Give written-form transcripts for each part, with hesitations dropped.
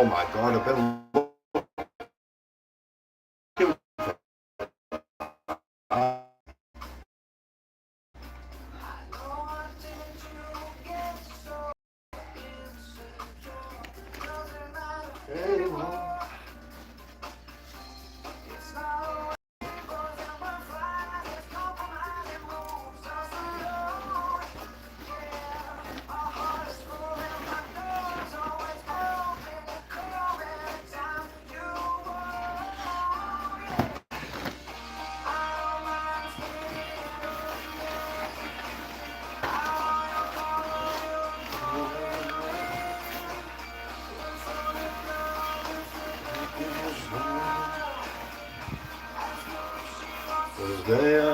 Oh my god, I've been looking for was there.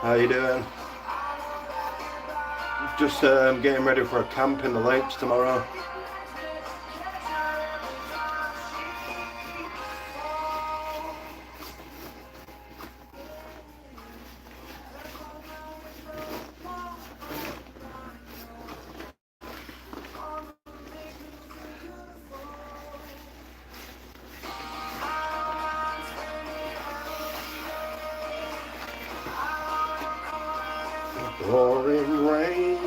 How you doing? Just getting ready for a camp in the lakes tomorrow. Pouring rain.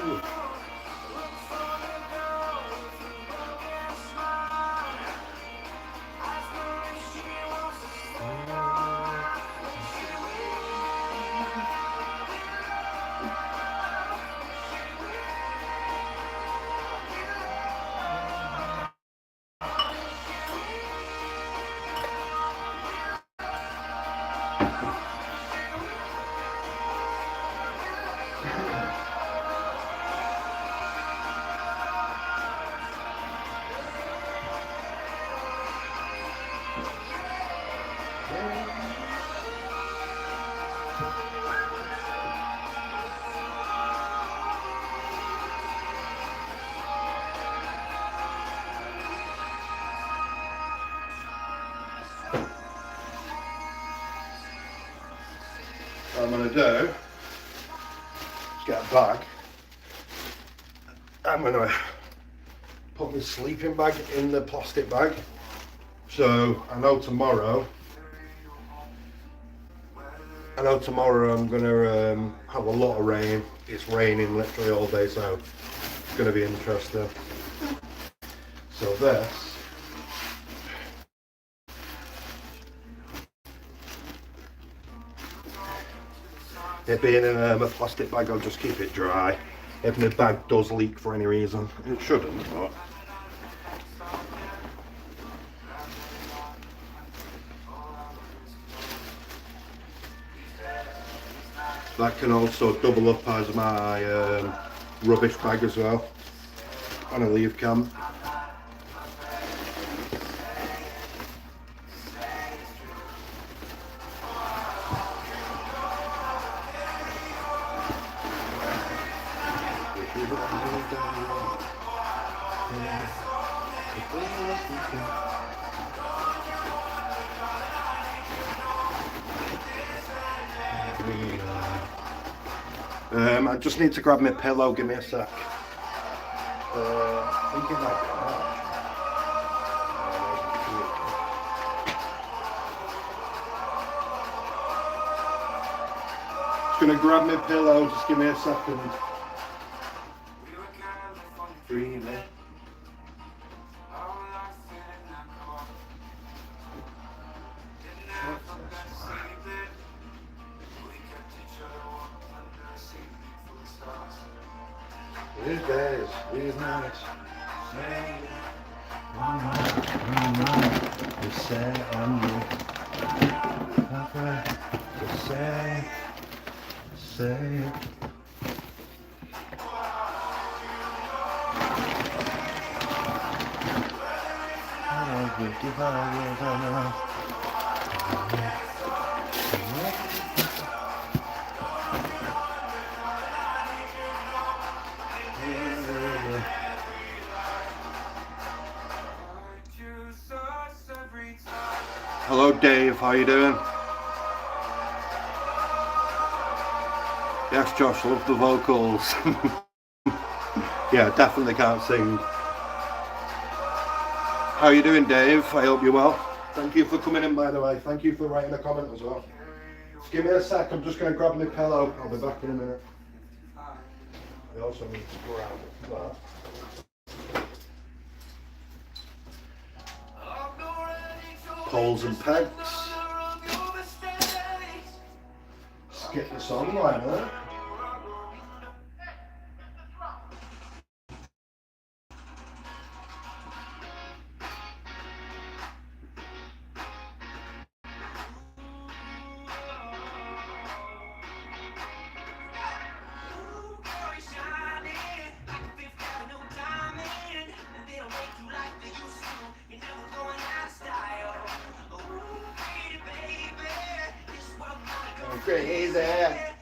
What I'm going to do is get a bag. I'm going to put my sleeping bag in the plastic bag. So I know tomorrow I'm going to have a lot of rain. It's raining literally all day, so it's going to be interesting. So this, it being in a plastic bag, I'll just keep it dry. If the bag does leak for any reason, it shouldn't, but that can also double up as my rubbish bag as well when I leave camp. I just need to grab my pillow, give me a sec. I think it might be just gonna grab my pillow, just give me a second. Breathe in. These days, these nights, you say I'm you. You say. 55 years I know. Hello Dave, how you doing? Yes Josh, love the vocals. Yeah, definitely can't sing. How you doing Dave? I hope you're well. Thank you for coming in by the way. Thank you for writing a comment as well. Just give me a sec, I'm just going to grab my pillow. I'll be back in a minute. I also need to grab that. Poles and pegs. Skip the song, why not? Crazy. I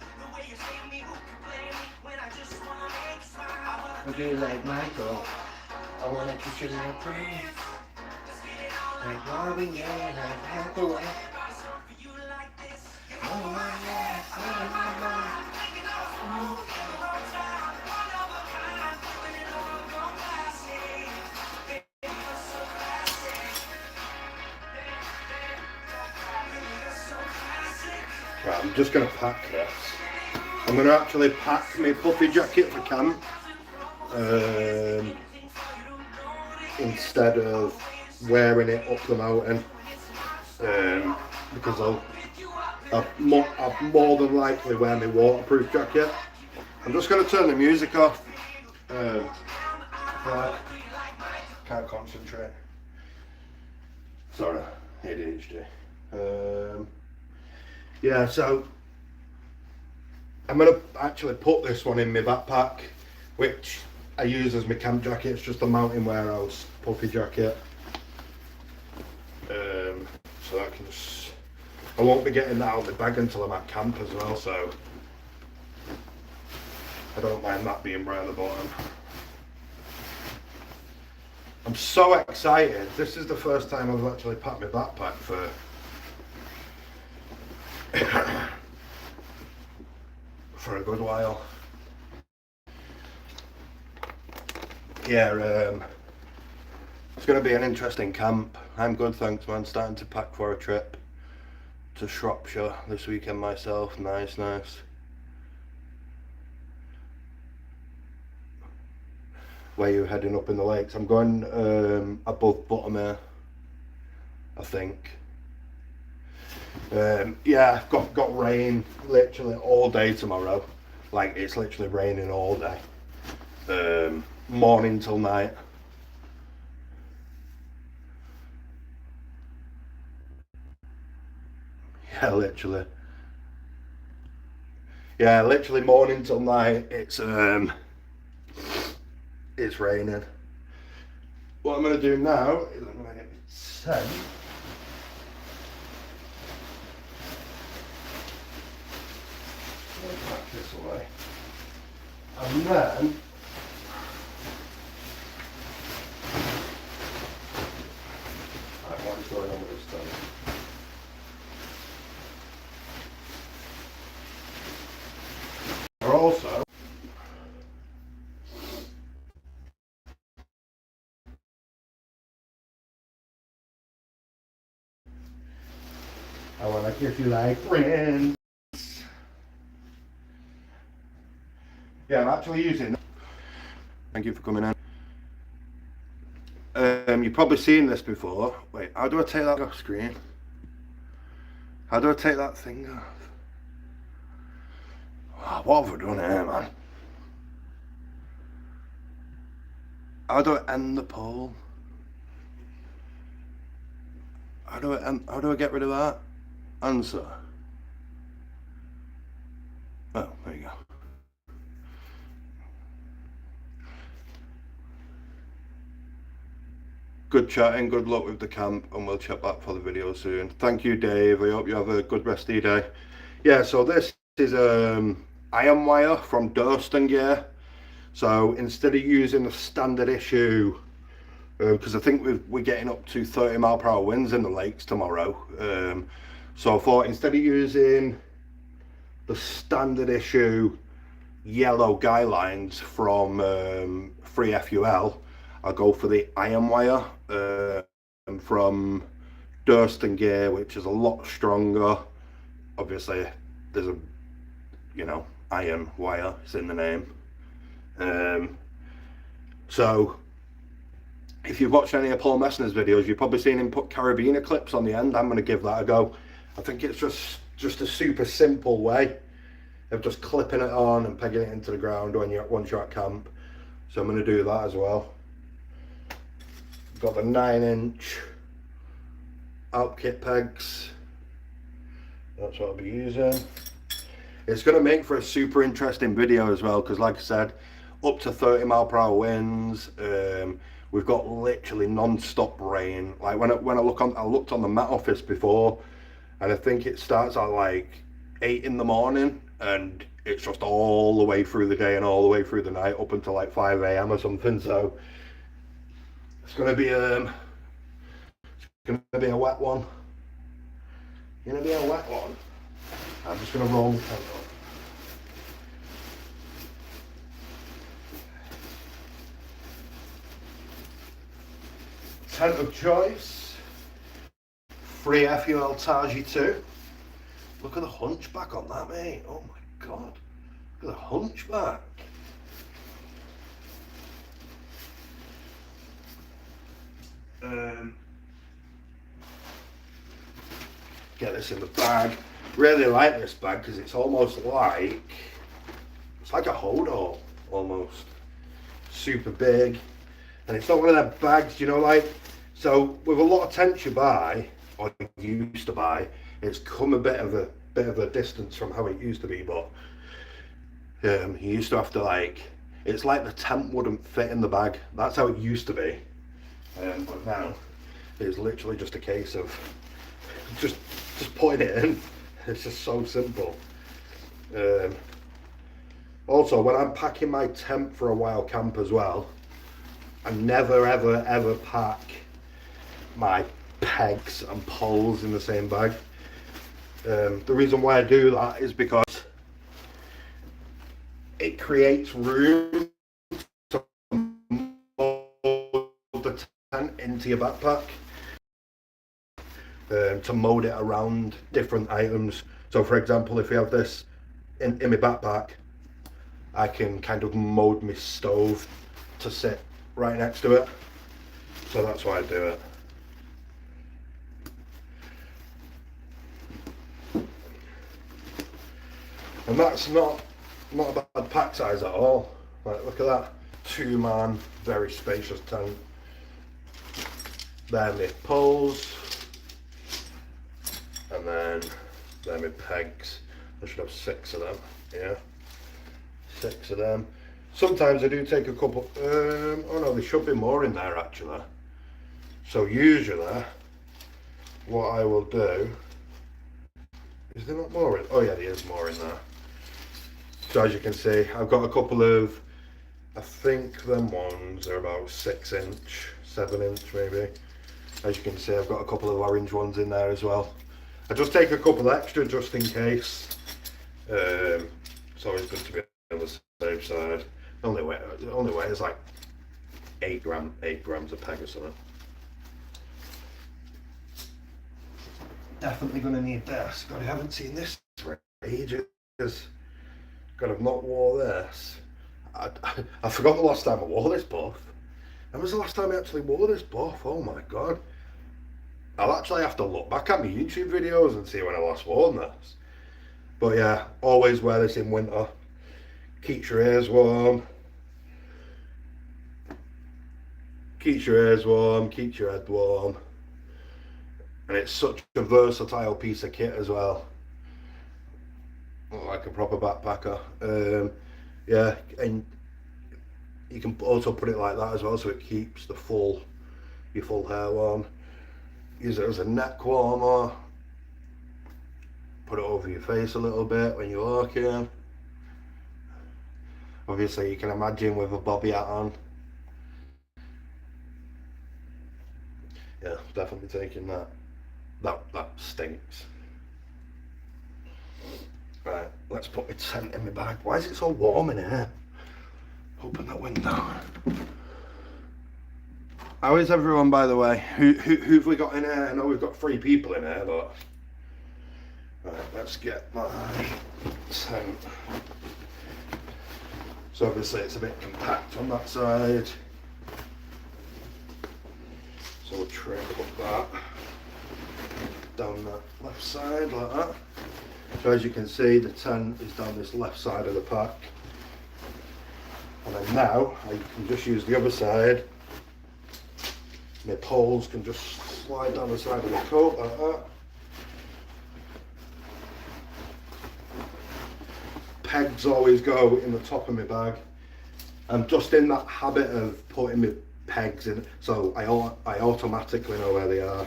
do like Michael. I wanna kiss you like Prince. Like Robin, yeah, like Hathaway. Right, I'm just going to pack this. I'm going to actually pack my puffy jacket for camp instead of wearing it up the mountain because I'll more than likely wear my waterproof jacket. I'm just going to turn the music off. Right. Can't concentrate. Sorry, ADHD. Yeah, so I'm going to actually put this one in my backpack, which I use as my camp jacket. It's just a Mountain Warehouse puffy jacket. So I won't be getting that out of my bag until I'm at camp as well, so I don't mind that being right at the bottom. I'm so excited. This is the first time I've actually packed my backpack for a good while. Yeah, it's going to be an interesting camp. I'm good, thanks man. Starting to pack for a trip to Shropshire this weekend myself. Nice. Where are you heading up in the lakes? I'm going above Buttermere, I think. Yeah, I've got rain literally all day tomorrow. Like it's literally raining all day. Morning till night. Yeah, literally. Yeah, literally morning till night. It's raining. What I'm gonna do now is I'm gonna get my tent. Pack this away, and then what is going on with this tent? Also, I wanna kiss you like friends. Yeah, I'm actually using. Thank you for coming in. You've probably seen this before. Wait, how do I take that off screen? How do I take that thing off? Oh, what have I done here, man? How do I end the poll? How do I get rid of that? Answer. Oh, there you go. good chatting, good luck with the camp, and we'll chat back for the video soon. Thank you, Dave. I hope you have a good rest of your day. Yeah, so this is iron wire from Thankyou. So instead of using the standard issue, because I think we're getting up to 30 mph winds in the lakes tomorrow. So I thought instead of using the standard issue yellow guy lines from 3FUL, I'll go for the iron wire from Thankyou, which is a lot stronger. Obviously, there's a, you know, iron wire, it's in the name. So if you've watched any of Paul Messner's videos, you've probably seen him put carabiner clips on the end. I'm going to give that a go. I think it's just a super simple way of just clipping it on and pegging it into the ground once you're at camp. So I'm going to do that as well. Got the 9-inch Alp kit pegs. That's what I'll be using. It's going to make for a super interesting video as well, because like I said, up to 30 mph winds. We've got literally non-stop rain. Like when I looked on the Met Office before, and I think it starts at like 8 in the morning, and it's just all the way through the day and all the way through the night up until like 5 AM or something. So it's gonna be a wet one. Gonna be a wet one. I'm just gonna roll the tent up. Tent of choice, 3FUL Taji 2. Look at the hunchback on that, mate. Oh my god. Look at the hunchback. Get this in the bag. Really like this bag because it's almost like, it's like a hodor almost. Super big. And it's not one of them bags, you know, like, so with a lot of tents you buy, or you used to buy, it's come a bit of a distance from how it used to be, but you used to have to, like, it's like the tent wouldn't fit in the bag. That's how it used to be. But now it's literally just a case of just putting it in. It's just so simple. Also, when I'm packing my tent for a wild camp as well, I never ever pack my pegs and poles in the same bag. The reason why I do that is because it creates room to mold the tent into your backpack, to mold it around different items. So for example, if you have this in my backpack, I can kind of mold my stove to sit right next to it. So that's why I do it. And that's not a bad pack size at all. Like, look at that, 2-man, very spacious tent. There are my poles, and then there are my pegs. I should have 6 of them, yeah, 6 of them. Sometimes I do take a couple, oh no, there should be more in there actually. So usually, what I will do, is there not more in, oh yeah, there is more in there. So as you can see, I've got a couple of, I think them ones are about 6-inch, 7-inch maybe. As you can see, I've got a couple of orange ones in there as well. I just take a couple extra just in case. It's always good to be on the safe side. Only way is like 8 grams of peg or something. Definitely gonna need this. God, I haven't seen this for ages. God, I've not wore this. I forgot the last time I wore this buff. When was the last time I actually wore this buff? Oh my god. I'll actually have to look back at my YouTube videos and see when I last wore this. But yeah, always wear this in winter. Keeps your ears warm. Keeps your ears warm, keeps your head warm. And it's such a versatile piece of kit as well. Like a proper backpacker. Yeah, and you can also put it like that as well, so it keeps the full your full hair one. Use it as a neck warmer. Put it over your face a little bit when you're walking. Obviously you can imagine with a bobby hat on. Yeah, definitely taking that. That stinks. Right, let's put my tent in my bag. Why is it so warm in here? Open that window. How is everyone, by the way? Who've we got in here? I know we've got 3 people in here, but... Right, let's get my tent. So obviously it's a bit compact on that side. So we'll try and put that down that left side like that. So as you can see, the tent is down this left side of the pack. And then now I can just use the other side. My poles can just slide down the side of the coat like that. Pegs always go in the top of my bag. I'm just in that habit of putting my pegs in, so I automatically know where they are.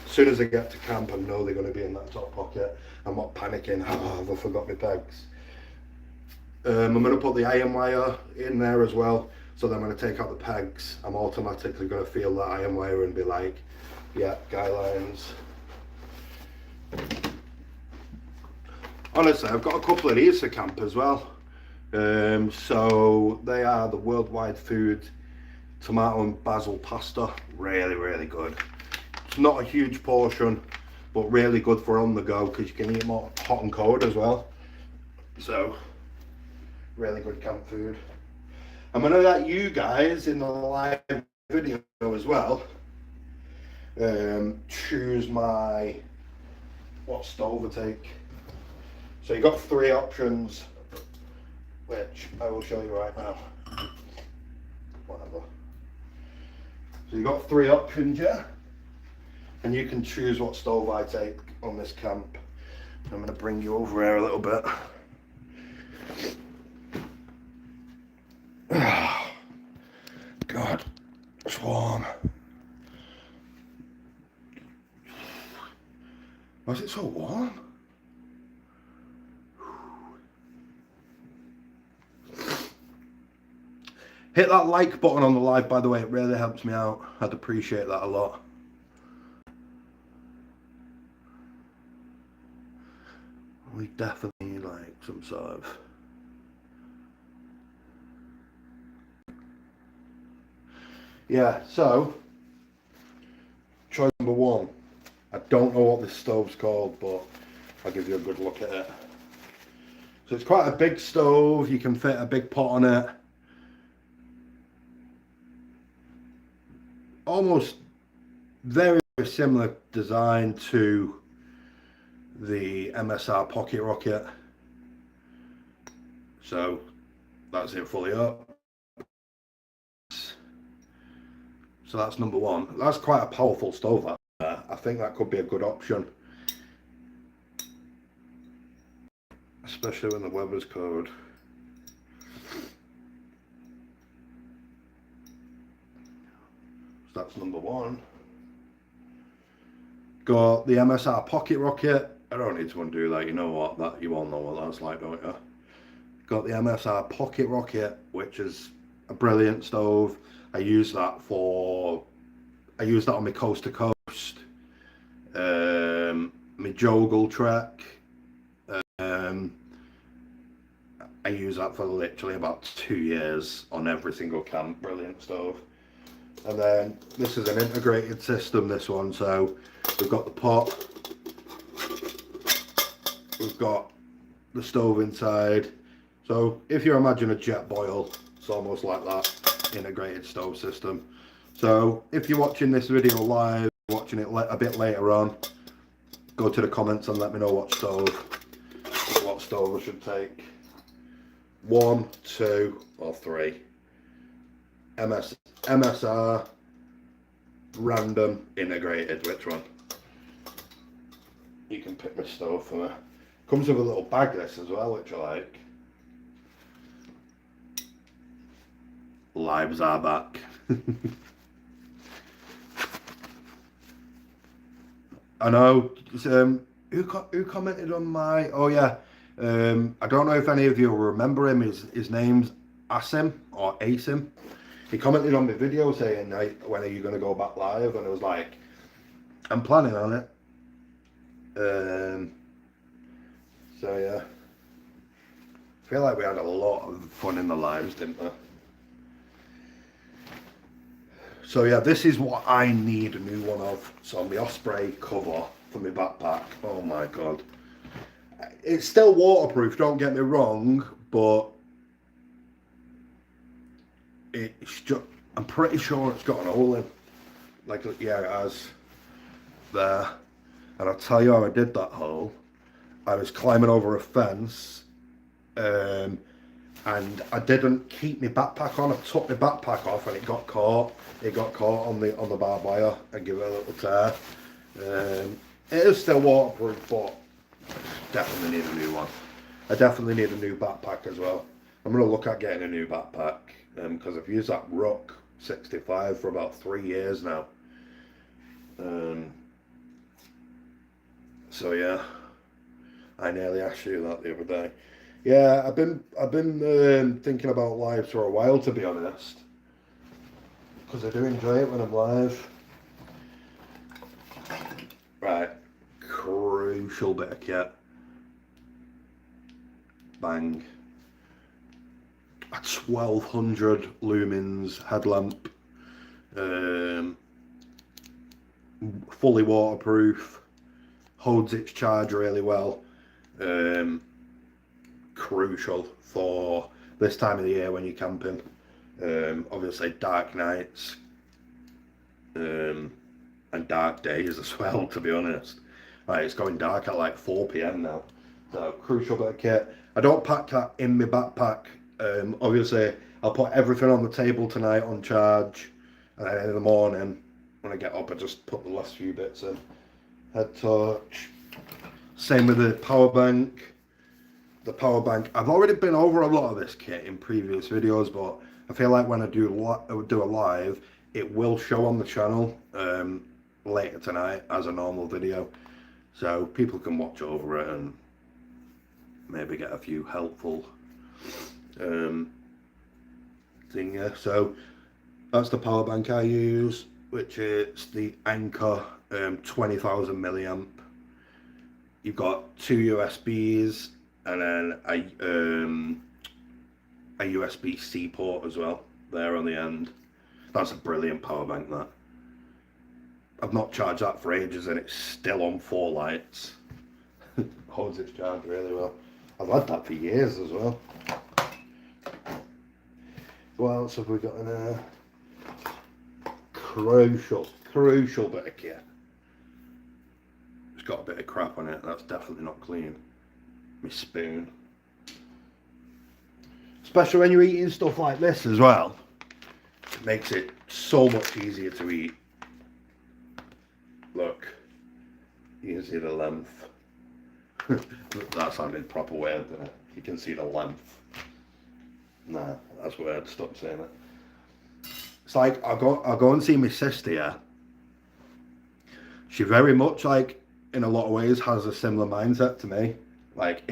As soon as I get to camp, I know they're going to be in that top pocket. I'm not panicking, oh, I forgot my pegs. I'm going to put the iron wire in there as well, so then when I take out the pegs, I'm automatically going to feel that iron wire and be like, yeah, guy lines. Honestly, I've got a couple of these for camp as well. So they are the Worldwide Food tomato and basil pasta. Really, really good. It's not a huge portion, but really good for on the go because you can eat more hot and cold as well. So, really good camp food. I'm going to let you guys in the live video as well choose what stove I take. So you've got 3 options, which I will show you right now. Whatever. So you've got 3 options, yeah? And you can choose what stove I take on this camp. I'm going to bring you over here a little bit. God, it's warm. Why is it so warm? Hit that like button on the live, by the way, it really helps me out. I'd appreciate that a lot. We definitely need like some sort of... Yeah, so, choice number 1. I don't know what this stove's called, but I'll give you a good look at it. So it's quite a big stove, you can fit a big pot on it. Almost very, very similar design to the MSR Pocket Rocket. So that's it fully up. So that's number 1. That's quite a powerful stove that there. I think that could be a good option. Especially when the weather's cold. So that's number 1. Got the MSR Pocket Rocket. I don't need to undo that, you know what, that you all know what that's like, don't you? Got the MSR Pocket Rocket, which is a brilliant stove. I use that on my coast to coast, my Joggle trek. I use that for literally about 2 years on every single camp. Brilliant stove. And then this is an integrated system, this one. So we've got the pot, we've got the stove inside. So if you imagine a jet boil, it's almost like that integrated stove system. So if you're watching this video live, watching it a bit later on, go to the comments and let me know what stove I should take. 1, 2 or 3. MSR, random, integrated, which one? You can pick my stove for me. Comes with a little bag this as well, which I like. Lives are back. I know. Who commented on my? Oh yeah. I don't know if any of you will remember him. His name's Asim or Asim. He commented on my video saying, "When are you going to go back live?" And I was like, "I'm planning on it." So yeah, I feel like we had a lot of fun in the lives, didn't we? So yeah, this is what I need a new one of. So my Osprey cover for my backpack. Oh my god. It's still waterproof, don't get me wrong, but it's just, I'm pretty sure it's got an hole in. Like, yeah, it has. There. And I'll tell you how I did that hole. I was climbing over a fence, and I didn't keep my backpack on. I took my backpack off and it got caught. It got caught on the barbed wire and give it a little tear. It is still waterproof, but definitely need a new one. I definitely need a new backpack as well. I'm going to look at getting a new backpack because I've used that Rook 65 for about 3 years now. So yeah, I nearly asked you that the other day. Yeah, I've been thinking about live for a while, to be honest, because I do enjoy it when I'm live. Right, crucial bit of kit. Bang. A 1200 lumens headlamp, fully waterproof, holds its charge really well. Crucial for this time of the year when you're camping. Obviously dark nights and dark days as well, to be honest. Right, it's going dark at like 4 p.m. now. So crucial bit of kit. I don't pack that in my backpack. Obviously I'll put everything on the table tonight on charge, and then in the morning when I get up I just put the last few bits in. Head torch. Same with the power bank. The power bank. I've already been over a lot of this kit in previous videos, but I feel like when I do a live, it will show on the channel later tonight as a normal video, so people can watch over it and maybe get a few helpful thing. Yeah, so that's the power bank I use, which is the Anker 20,000 milliamp. You've got 2 USBs and then a USB-C port as well there on the end. That's a brilliant power bank, that. I've not charged that for ages and it's still on 4 lights. Holds its charge really well. I've had that for years as well. What else have we got in there? Crucial bit of kit. It's got a bit of crap on it, that's definitely not clean. My spoon. Especially when you're eating stuff like this as well. It makes it so much easier to eat. Look, you can see the length. That sounded proper weird, didn't it? You can see the length. Nah, that's weird, stop saying it. It's like, I'll go and see my sister, yeah. She very much, like, in a lot of ways, has a similar mindset to me. Like,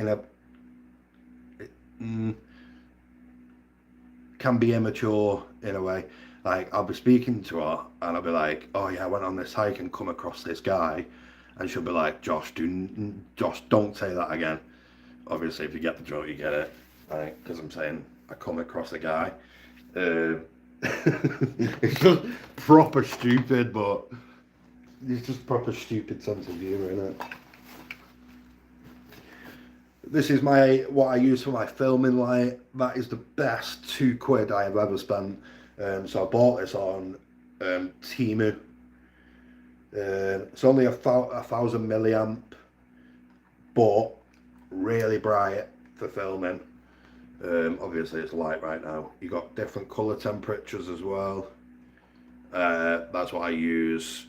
can be immature in a way. Like, I'll be speaking to her and I'll be like, oh yeah, I went on this hike and come across this guy, and she'll be like, Josh, don't say that again. Obviously if you get the joke you get it, right? Because I'm saying I come across a guy. It's just proper stupid, but it's just proper stupid sense of humour, innit? This is what I use for my filming light. That is the best £2 I have ever spent. So I bought this on Temu. It's only 1,000 milliamp, but really bright for filming. Obviously it's light right now. You got different colour temperatures as well. That's what I use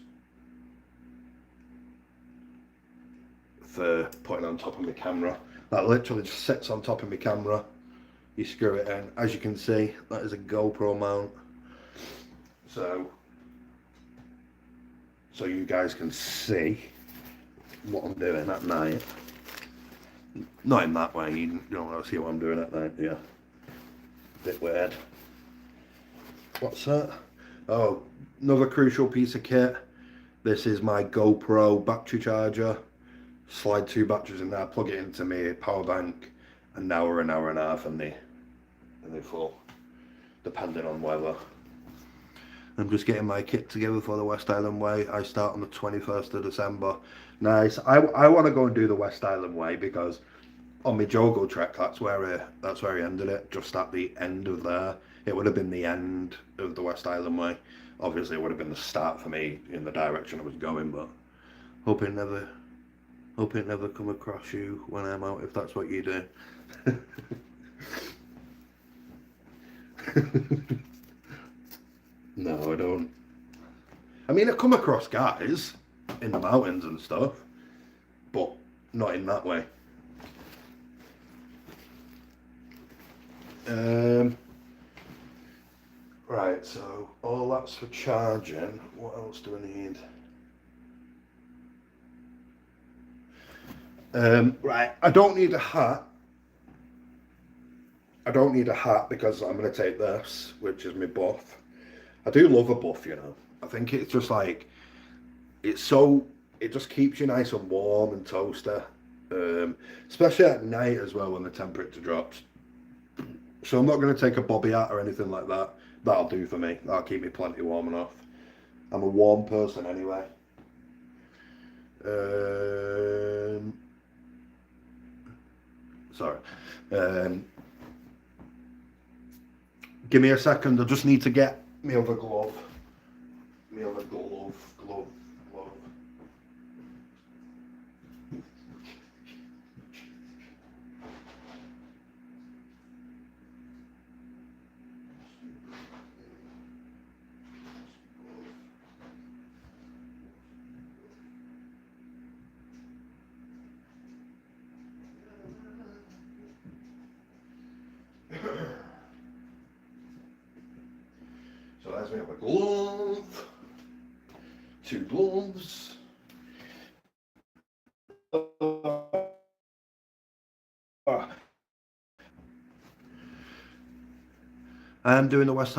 for putting on top of my camera. That literally just sits on top of my camera. You screw it in. As you can see, that is a GoPro mount. So you guys can see. what I'm doing at night. Not in that way, you don't want to see what I'm doing at night, yeah. Bit weird. What's that? Oh, another crucial piece of kit. This is my GoPro battery charger. Slide 2 batteries in there, plug it into my power bank, an hour and a half, and they full, depending on weather. I'm just getting my kit together for the West Island Way. I start on the 21st of December. Nice. I want to go and do the West Island Way because on my Jogo trek, that's where he ended it. Just at the end of there, it would have been the end of the West Island Way. Obviously, it would have been the start for me in the direction I was going, but hope it never come across you when I'm out, if that's what you do. No, I don't. I mean, I come across guys in the mountains and stuff, but not in that way. Right, so all that's for charging. What else do I need? Right, I don't need a hat. I don't need a hat because I'm going to take this, which is my buff. I do love a buff, you know. I think it's just like, it just keeps you nice and warm and toasty. Especially at night as well when the temperature drops. So I'm not going to take a bobby hat or anything like that. That'll do for me. That'll keep me plenty warm enough. I'm a warm person anyway. Sorry. Give me a second. I just need to get me other glove. Glove. So that's me have a glove, 2 gloves. I am doing the West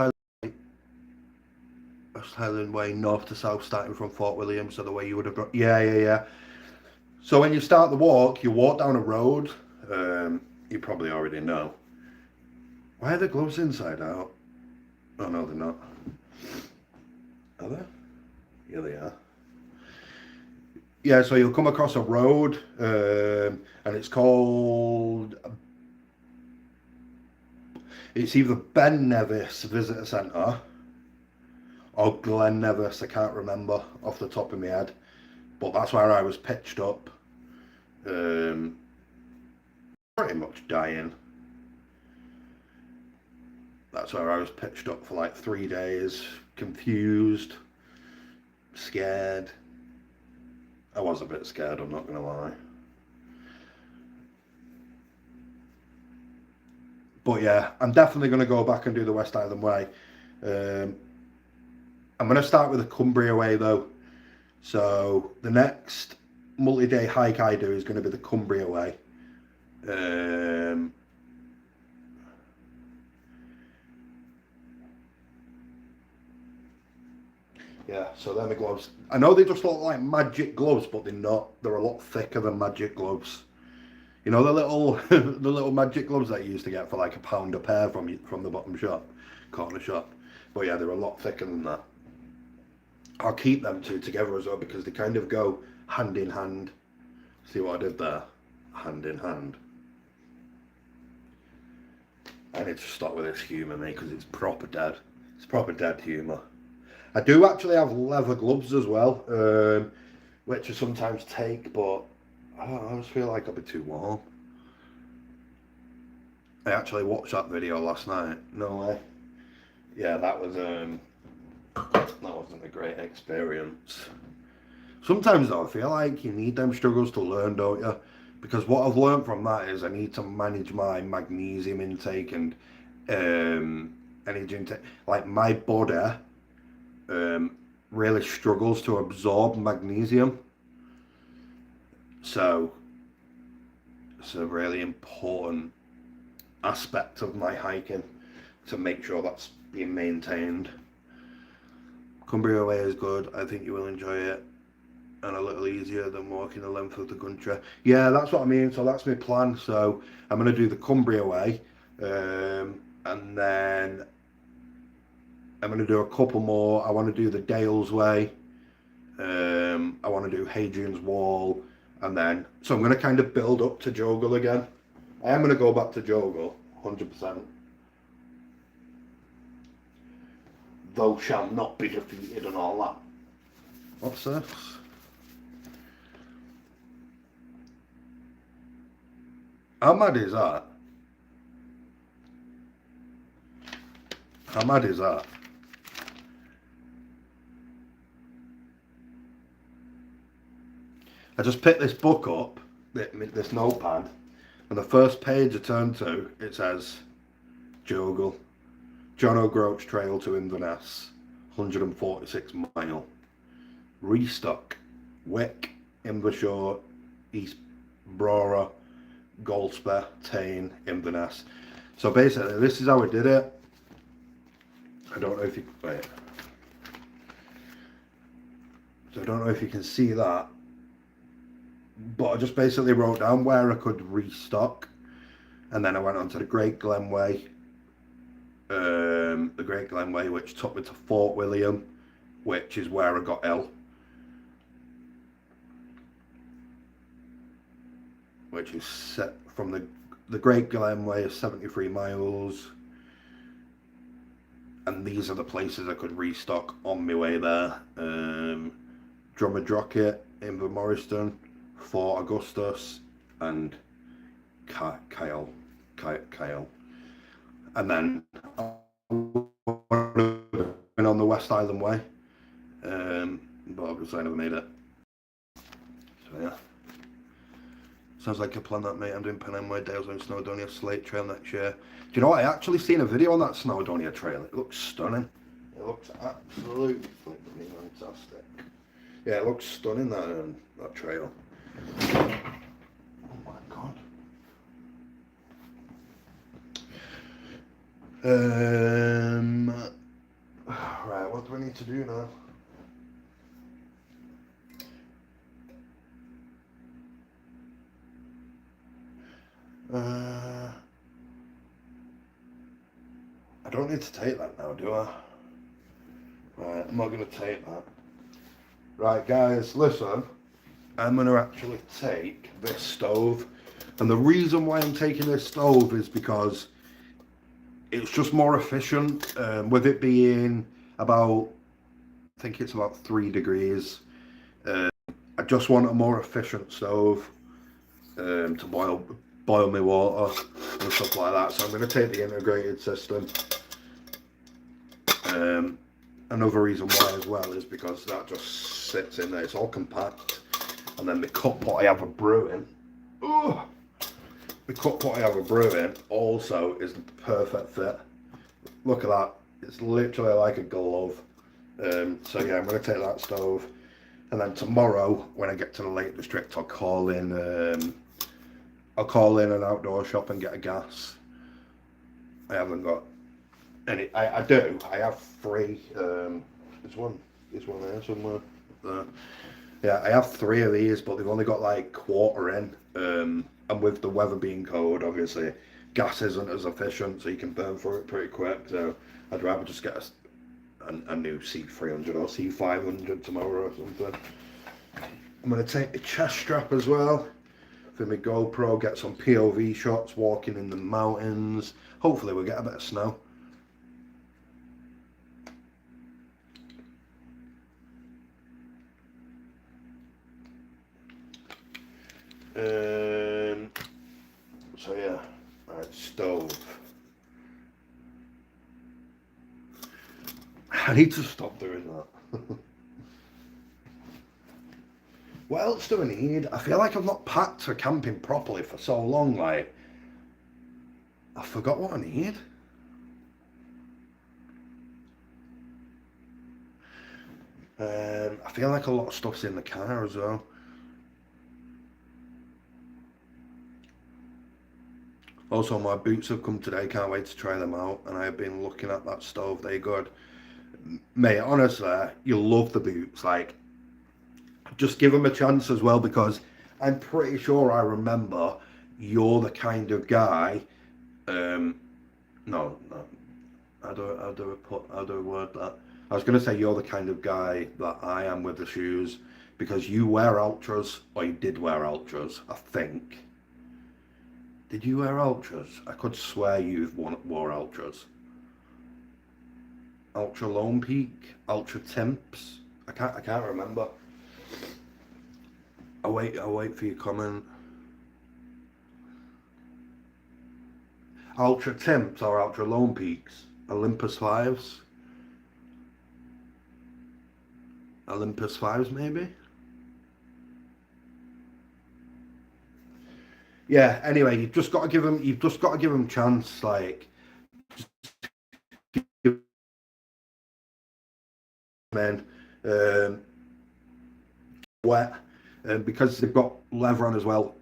Highland Way north to south, starting from Fort William, so the way you would have got. Yeah. So when you start the walk, you walk down a road. You probably already know. Why are the gloves inside out? Oh no, they're not. Are they? Yeah, they are. Yeah, so you'll come across a road, and it's called. It's either Ben Nevis Visitor Centre or Glen Nevis. I can't remember off the top of my head, but that's where I was pitched up. Pretty much dying. That's where I was pitched up for like 3 days, confused, scared. I was a bit scared, I'm not gonna lie. But yeah, I'm definitely gonna go back and do the West Island Way. I'm gonna start with the Cumbria Way though. So the next multi-day hike I do is gonna be the Cumbria Way. Yeah, so they're my gloves. I know they just look like magic gloves, but they're not. They're a lot thicker than magic gloves. You know the little the little magic gloves that you used to get for like £1 a pair from the bottom shop, corner shop. But yeah, they're a lot thicker than that. I'll keep them two together as well because they kind of go hand in hand. See what I did there? Hand in hand. I need to stop with this humour, mate, because it's proper dead. It's proper dead humour. I do actually have leather gloves as well, which I sometimes take, but I just feel like I'll be too warm. I actually watched that video last night. No way. Yeah, that wasn't a great experience. Sometimes though, I feel like you need them struggles to learn, don't you? Because what I've learned from that is I need to manage my magnesium intake and energy intake. Like my body really struggles to absorb magnesium. So it's a really important aspect of my hiking to make sure that's being maintained. Cumbria Way is good. I think you will enjoy it, and a little easier than walking the length of the country. Yeah, that's what I mean. So that's my plan. So I'm going to do the Cumbria Way, and then I'm going to do a couple more. I want to do the Dales Way. I want to do Hadrian's Wall, and then so I'm going to kind of build up to Jogle again. I am going to go back to Jogle, 100%. Thou shalt not be defeated and all that. What's this? How mad is that? How mad is that? I just picked this book up, this notepad, and the first page I turned to, it says, Jogle, John O'Groats Trail to Inverness, 146 mile. Restock, Wick, Invershaw, East Brora, Goldspa, Tain, Inverness. So basically, this is how I did it. I don't know if you, wait. So I don't know if you can see that. But I just basically wrote down where I could restock, and then I went on to the Great Glen Way, which took me to Fort William, which is where I got ill, which is set from the Great Glen Way is 73 miles, and these are the places I could restock on my way there. Drummadrocket, Invermoriston, Fort Augustus, and Kyle. And then I went on the West Island Way, but obviously I never made it. So yeah, sounds like a plan, that, mate. I'm doing Penenway, Dales and Snowdonia Slate Trail next year. Do you know what? I actually seen a video on that Snowdonia Trail. It looks stunning. It looks absolutely fantastic. Yeah, it looks stunning, that trail. Oh my god. Right, what do I need to do now? I don't need to take that now, do I? Right, I'm not going to take that. Right, guys, listen. I'm going to actually take this stove. And the reason why I'm taking this stove is because it's just more efficient. With it being about, I think it's about 3 degrees. I just want a more efficient stove to boil my water and stuff like that. So I'm going to take the integrated system. Another reason why as well is because that just sits in there. It's all compact. And then the cup pot I have a brewing. The cup pot I have a brewing also is the perfect fit. Look at that. It's literally like a glove. So yeah, I'm going to take that stove. And then tomorrow, when I get to the Lake District, I'll call in an outdoor shop and get a gas. I haven't got any. I do. I have 3. There's one there somewhere. Yeah, I have 3 of these, but they've only got like quarter in. And with the weather being cold, obviously, gas isn't as efficient, so you can burn through it pretty quick. So I'd rather just get a new C300 or C500 tomorrow or something. I'm going to take the chest strap as well for my GoPro, get some POV shots walking in the mountains. Hopefully we'll get a bit of snow. So yeah, right, stove. I need to stop doing that. What else do I need? I feel like I've not packed for camping properly for so long, like, I forgot what I need. I feel like a lot of stuff's in the car as well. Also, my boots have come today. Can't wait to try them out. And I have been looking at that stove. They're good. Mate, honestly, you'll love the boots. Like, just give them a chance as well, because I'm pretty sure I remember you're the kind of guy. No, how do I word that? I was going to say you're the kind of guy that I am with the shoes, because you wear ultras, or you did wear ultras, I think. Did you wear ultras? I could swear you've wore ultras. Ultra Lone Peak, Ultra Temps. I can't remember. I'll wait for your comment. Ultra Temps or Ultra Lone Peaks? Olympus 5s? Olympus 5s maybe? Yeah, anyway, you've just got to give them chance, like, man, wet, because they've got leather on as well.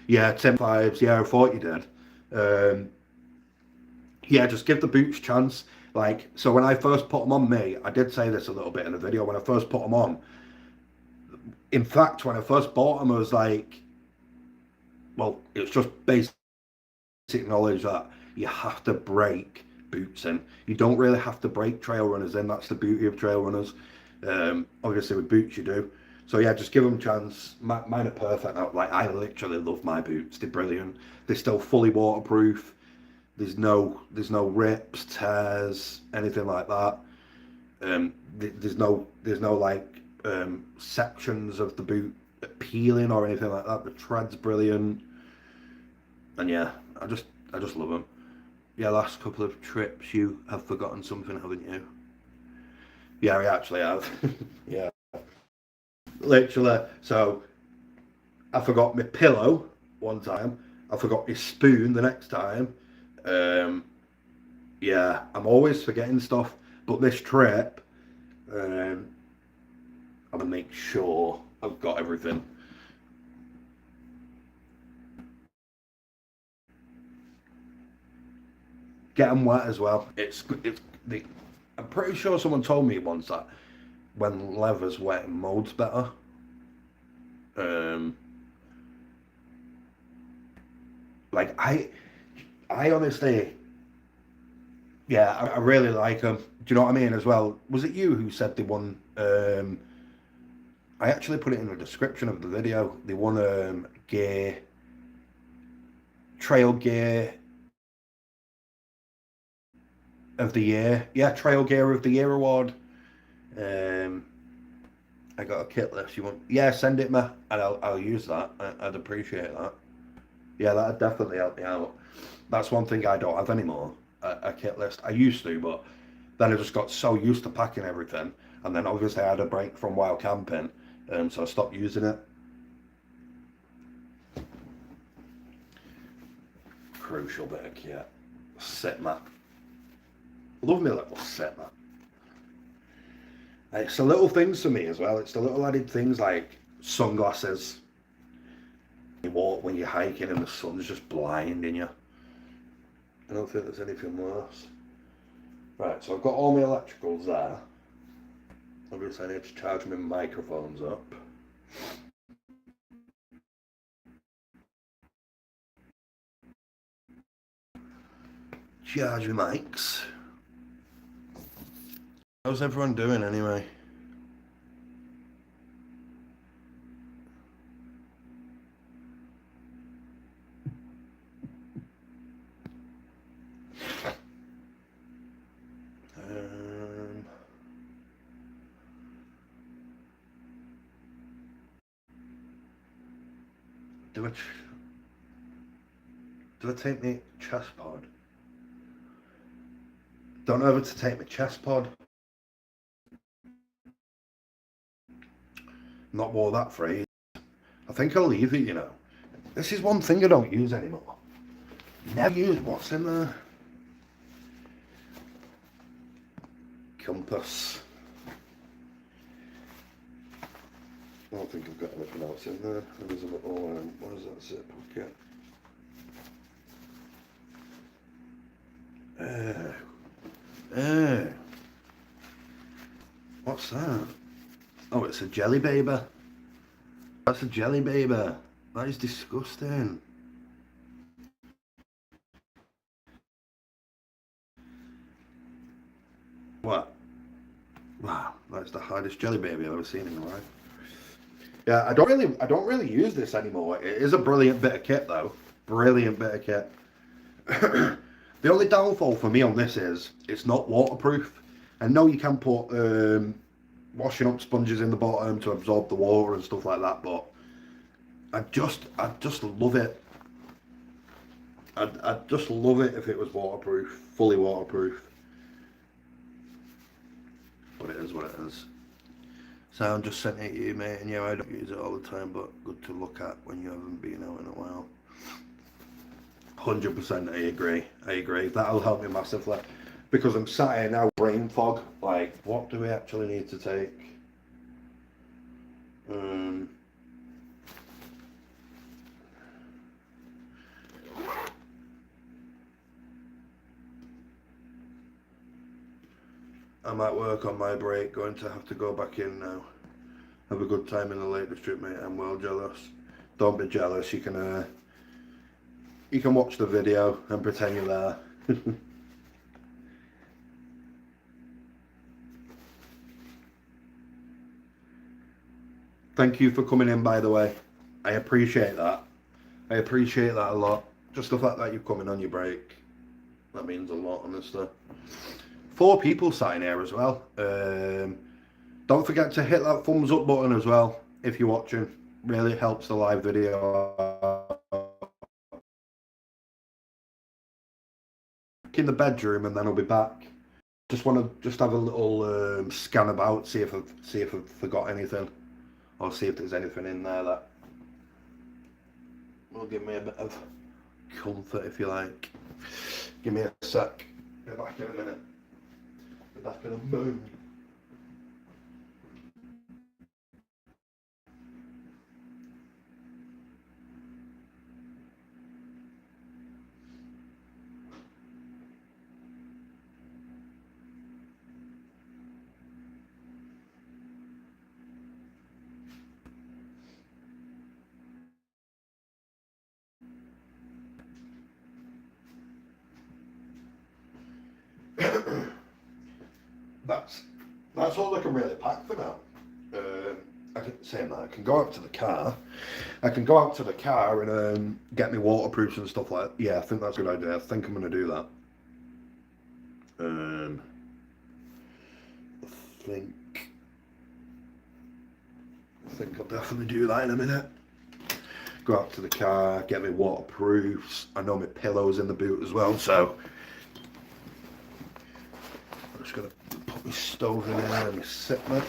Yeah, 10 5s. Yeah, I thought you did. Yeah, just give the boots a chance. Like, so when I first put them on me, I did say this a little bit in the video. When I first put them on, in fact, when I first bought them, I was like, well, it's just basic knowledge that you have to break boots in. You don't really have to break trail runners in. That's the beauty of trail runners. Obviously, with boots, you do. So yeah, just give them a chance. Mine are perfect now. Like, I literally love my boots. They're brilliant. They're still fully waterproof. There's no rips, tears, anything like that. There's no like sections of the boot peeling or anything like that. The tread's brilliant, and yeah, I just love them. Yeah, last couple of trips you have forgotten something, haven't you? Yeah, I actually have. Yeah, literally. So I forgot my pillow one time. I forgot my spoon the next time. Um, yeah, I'm always forgetting stuff. But this trip, I'm gonna make sure I've got everything. Get them wet as well. I'm pretty sure someone told me once that when leather's wet, it molds better. Um, like I honestly, yeah, I really like them. Do you know what I mean? As well, was it you who said they won? I actually put it in the description of the video. They won gear, trail gear of the year. Yeah, trail gear of the year award. Um, I got a kit list. You want? Yeah, send it me, and I'll use that. I'd appreciate that. Yeah, that'd definitely help me out. That's one thing I don't have anymore. A kit list. I used to, but then I just got so used to packing everything, and then obviously I had a break from wild camping, so I stopped using it. Crucial bit of kit. Sit mat. Love me little sit mat. It's the little things for me as well. It's the little added things like sunglasses. You walk when you're hiking and the sun's just blinding you. I don't think there's anything worse. Right, so I've got all my electricals there. Obviously I need to charge my microphones up. Charge my mics. How's everyone doing anyway? Do I take my chest pod? Don't know whether to take my chest pod. Not wore that phrase. I think I'll leave it, you know. This is one thing I don't use anymore. Never use what's in there. compass. I don't think I've got anything else in there. There's a little, what is that, zip pocket? What's that? Oh, it's a jelly baby. That's a jelly baby. That is disgusting. What? Wow, that's the hardest jelly baby I've ever seen in my life. Yeah, I don't really use this anymore. It is a brilliant bit of kit though. Brilliant bit of kit. The only downfall for me on this is it's not waterproof. I know you can put washing up sponges in the bottom to absorb the water and stuff like that, but I just love it. I'd just love it if it was waterproof, fully waterproof. But it is what it is. So I'm just sent it to you, mate, and yeah, I don't use it all the time, but good to look at when you haven't been out in a while. 100% I agree. That'll help me massively. Because I'm sat here now, brain fog, like, what do we actually need to take? I'm at work on my break, going to have to go back in now. Have a good time in the Lake District, mate. I'm well jealous. Don't be jealous. You can watch the video and pretend you're there. Thank you for coming in, by the way. I appreciate that. I appreciate that a lot. Just the fact that you're coming on your break. That means a lot, honestly. 4 people sat in here as well. Don't forget to hit that thumbs up button as well if you're watching. Really helps the live video. In the bedroom and then I'll be back. Just want to have a little scan about, see if I've forgot anything, or see if there's anything in there that will give me a bit of comfort, if you like. Give me a sec. Be back in a minute. Be back in a moment. That's all I can really pack for now. I can go out to the car. I can go out to the car and get me waterproofs and stuff like that. Yeah, I think that's a good idea. I think I'm going to do that. I think I'll definitely do that in a minute. Go out to the car, get me waterproofs. I know my pillow's in the boot as well, so I'm just going to put my stove in there and my sitman.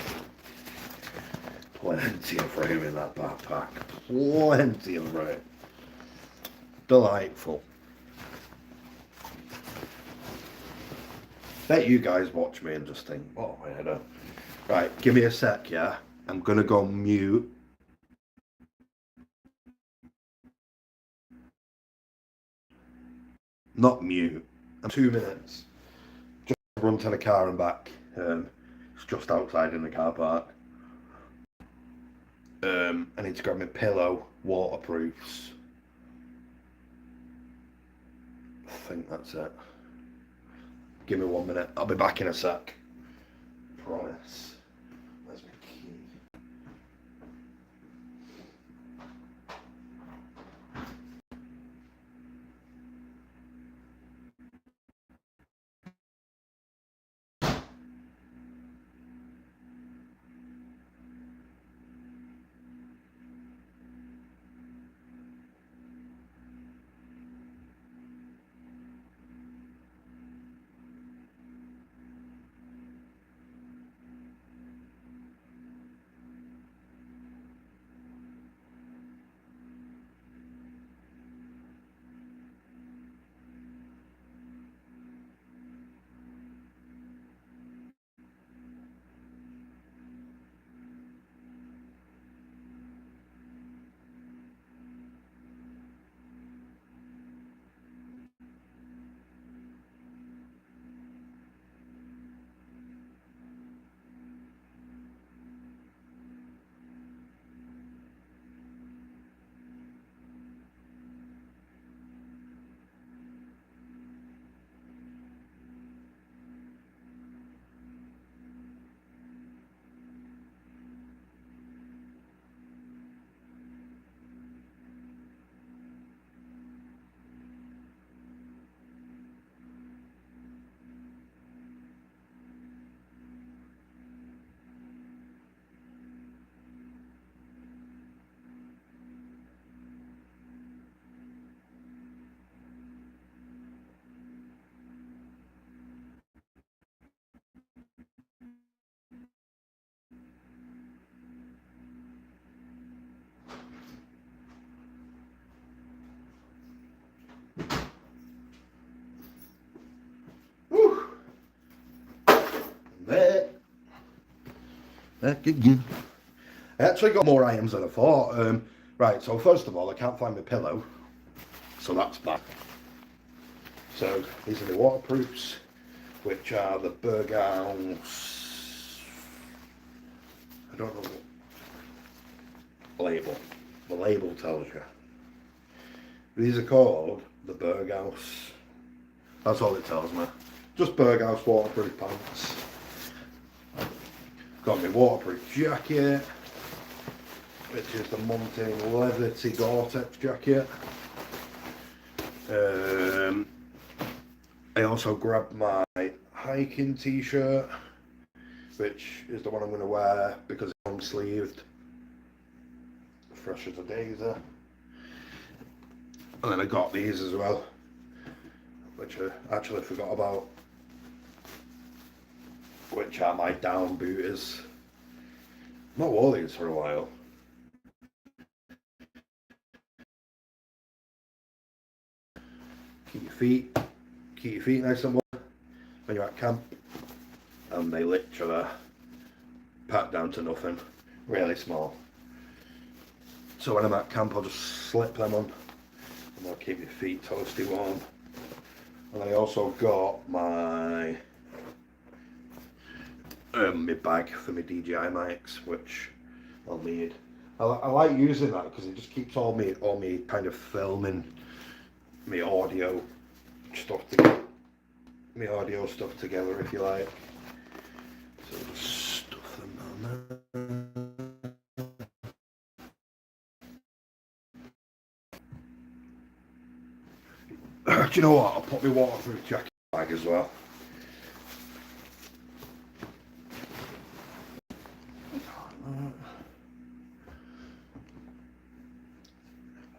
Plenty of room in that backpack. Plenty of room. Delightful. Bet you guys watch me and just think, oh, I know. Right, give me a sec, yeah? I'm going to go mute. Not mute. 2 minutes. Just run to the car and back. It's just outside in the car park. I need to grab my pillow, waterproofs. I think that's it. Give me 1 minute. I'll be back in a sec. Promise. Where's my key? there. I actually got more items than I thought. Right, so first of all, I can't find my pillow, so that's bad. So these are the waterproofs, which are the Berghaus. I don't know what label. The label tells you. These are called the Berghaus. That's all it tells me. Just Berghaus waterproof pants. Got my waterproof jacket, which is the Mountain Leatherty Gore-Tex jacket. I also grabbed my hiking t-shirt, which is the one I'm going to wear because it's long sleeved. Fresh as a daisy. And then I got these as well, which I actually forgot about, which are my down booters. Not wore these for a while. Keep your feet nice and warm when you're at camp, and they literally pack down to nothing, really small. So when I'm at camp, I'll just slip them on, and they'll keep your feet toasty warm. And I also got my my bag for my DJI mics, which I'll need. I like using that because it just keeps all me kind of filming, my audio stuff together, if you like. So just stuff them down there. Do you know what? I'll put my waterproof jacket bag as well.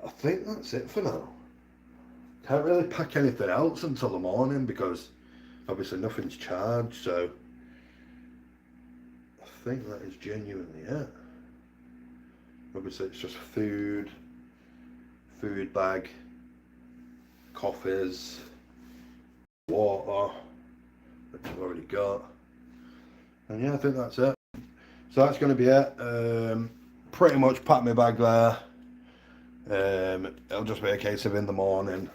I think that's it for now. Can't really pack anything else until the morning because obviously nothing's charged, so I think that is genuinely it. Obviously it's just food bag, coffees, water, which I've already got. And yeah, I think that's it. So that's going to be it. Pretty much pack my bag there. It'll just be a case of in the morning,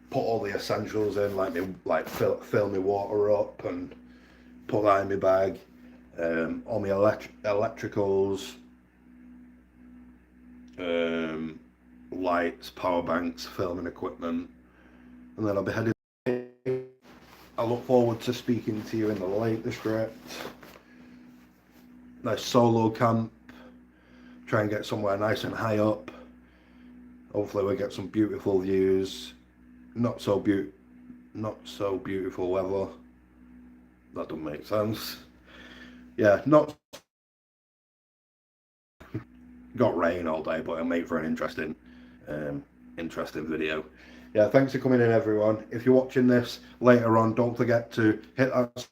put all the essentials in, fill my water up and put that in my bag. All my electricals, lights, power banks, filming equipment, and then I'll be heading. I look forward to speaking to you in the Lake District. Nice solo camp. Try and get somewhere nice and high up. Hopefully we get some beautiful views. Not so beautiful weather. That doesn't make sense. Yeah, got rain all day, but it'll make for an interesting video. Yeah, thanks for coming in, everyone. If you're watching this later on, don't forget to hit that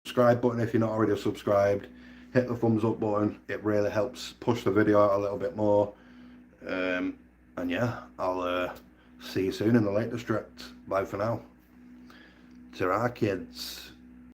subscribe button if you're not already subscribed. Hit the thumbs up button. It really helps push the video out a little bit more. And yeah, I'll see you soon in the Lake District. Bye for now. Ta-ra, kids.